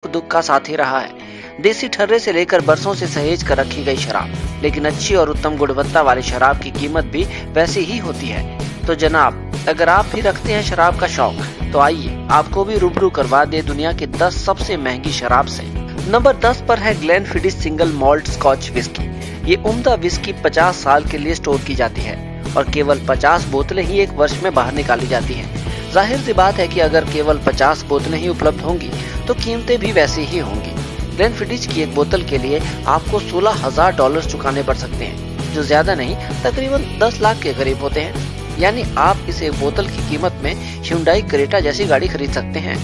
दुख का साथी रहा है। देसी ठर्रे से लेकर बरसों से सहेज कर रखी गई शराब, लेकिन अच्छी और उत्तम गुणवत्ता वाली शराब की कीमत भी वैसी ही होती है। तो जनाब, अगर आप भी रखते हैं शराब का शौक, तो आइए आपको भी रूबरू करवा दे दुनिया की 10 सबसे महंगी शराब से। नंबर 10 पर है Glenfiddich single malt scotch whisky. ये उम्दा विस्की 50 साल के लिए स्टोर की जाती है और केवल 50 बोतलें ही एक वर्ष में बाहर निकाली जाती हैं। जाहिर सी बात है कि अगर केवल 50 बोतलें ही उपलब्ध होंगी तो कीमतें भी वैसी ही होंगी। ग्लेनफिडिच की एक बोतल के लिए आपको $16,000 चुकाने पड़ सकते हैं, जो ज्यादा नहीं तकरीबन 10 लाख के करीब होते हैं। यानी आप इस एक बोतल की कीमत में Hyundai क्रेटा जैसी गाड़ी खरीद सकते हैं।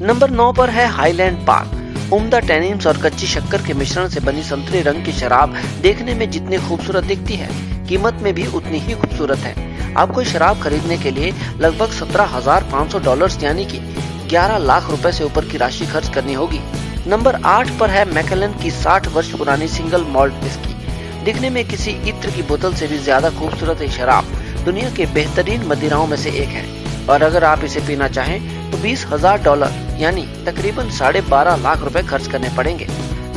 नंबर 9 पर है हाईलैंड पार्क। उम्दा टैनिन्स और कच्ची शक्कर के मिश्रण से बनी संतरे रंग की शराब देखने में जितनी खूबसूरत दिखती है, कीमत में भी उतनी ही खूबसूरत है। आपको शराब खरीदने के लिए लगभग $17,500 यानी कि 11 लाख रुपए से ऊपर की राशि खर्च करनी होगी। नंबर 8 पर है मैकेलन की 60 वर्ष पुरानी सिंगल मॉल्ट विस्की। दिखने में किसी इत्र की बोतल से भी ज्यादा खूबसूरत ये शराब दुनिया के बेहतरीन मदिराओं में से एक है, और अगर आप इसे पीना चाहें तो $20,000 यानी तकरीबन 12.5 लाख रुपए खर्च करने पड़ेंगे।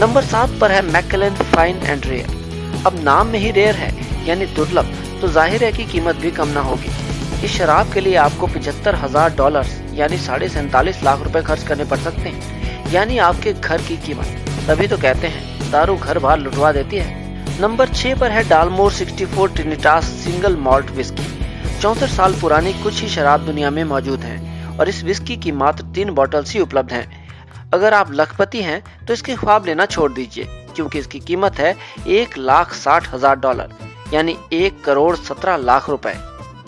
नंबर 7 पर है मैकेलन फाइन एंड रेयर। अब नाम में ही रेयर है यानी दुर्लभ, तो जाहिर है कि कीमत भी कम ना होगी। इस शराब के लिए आपको $75,000 यानी 47.5 लाख रुपए खर्च करने पड़ सकते हैं, यानी आपके घर की कीमत। तभी तो कहते हैं दारू घर बार लुटवा देती है। नंबर 6 पर है डालमोर 64 ट्रिनिटास सिंगल मॉल्ट विस्की। 64 साल पुरानी कुछ ही शराब दुनिया में मौजूद हैं और इस विस्की की मात्र 3 बॉटल्स ही उपलब्ध हैं। अगर आप लखपति हैं तो इसके ख्वाब लेना छोड़ दीजिए, क्योंकि इसकी कीमत है $1,60,000 यानी 1,17 लाख रुपए।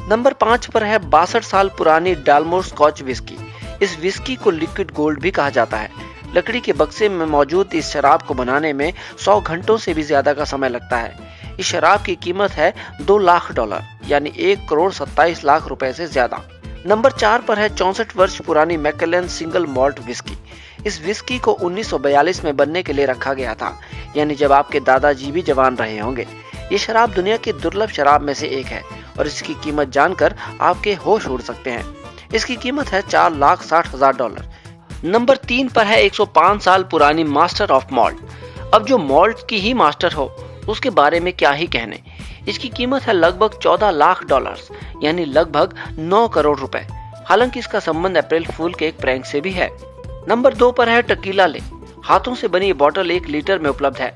नंबर 5 पर है 62 साल पुरानी डालमोर स्कॉच विस्की। इस विस्की को लिक्विड गोल्ड भी कहा जाता है। लकड़ी के बक्से में मौजूद इस शराब को बनाने में 100 घंटों से भी ज्यादा का समय लगता है। इस शराब की कीमत है $2 लाख यानी 1,27 लाख रुपए से ज्यादा। नंबर 4 पर है 64 वर्ष पुरानी मैकेलन सिंगल मॉल्ट विस्की। इस विस्की को 1942 में बनने के लिए रखा गया था, यानी जब आपके दादाजी भी जवान रहे होंगे। ये शराब दुनिया की दुर्लभ शराब में से एक है और इसकी कीमत जानकर आपके होश उड़ सकते हैं। इसकी कीमत है $4,60,000। नंबर 3 पर है 105 साल पुरानी मास्टर ऑफ मॉल्ट। अब जो मॉल्ट की ही मास्टर हो उसके बारे में क्या ही कहने। इसकी कीमत है लगभग $14 लाख यानी लगभग 9 करोड़ रुपए। हालांकि इसका संबंध अप्रैल फूल के एक प्रैंक से भी है। नंबर 2 पर है टकीला ले। हाथों से बनी ये बोतल 1 लीटर में उपलब्ध है।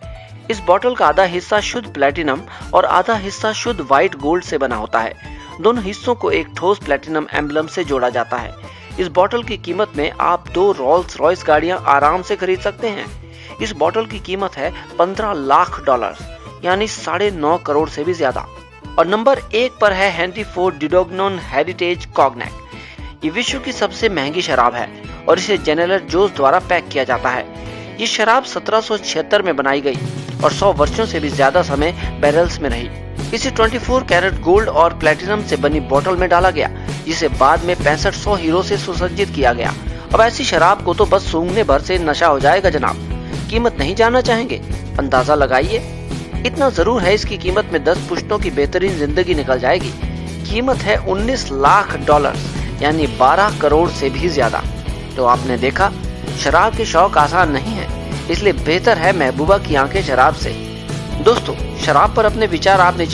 इस बोतल का आधा हिस्सा शुद्ध प्लेटिनम और आधा हिस्सा शुद्ध व्हाइट गोल्ड से बना होता है। दोनों हिस्सों को एक ठोस प्लेटिनम एम्बलम से जोड़ा जाता है। इस बोतल की कीमत में आप 2 रोल्स रॉयस गाड़ियां आराम से खरीद सकते हैं। इस बोतल की कीमत है $15 लाख यानी 9.5 करोड़ से भी ज्यादा। और नंबर 1 पर है हेनरी फोर्ड डिडोग्नोन हेरिटेज कॉग्नैक। ये विश्व की सबसे महंगी शराब है और इसे जनरल जोस द्वारा पैक किया जाता है। ये शराब 1776 में बनाई गई और 100 वर्षों से भी ज्यादा समय बैरल्स में रही। इसे 24 कैरेट गोल्ड और प्लेटिनम से बनी बोतल में डाला गया, जिसे बाद में 6500 हीरो से सुसज्जित किया गया। अब ऐसी शराब को तो बस सूंघने भर से नशा हो जाएगा जनाब। कीमत नहीं जानना चाहेंगे? अंदाजा लगाइए। इतना जरूर है, इसकी कीमत में 10 पुश्तों की बेहतरीन जिंदगी निकल जाएगी। कीमत है $19 लाख यानी 12 करोड़ से भी ज्यादा। तो आपने देखा, शराब के शौक आसान नहीं है, इसलिए बेहतर है महबूबा की आंखें शराब से। दोस्तों, शराब पर अपने विचार आपने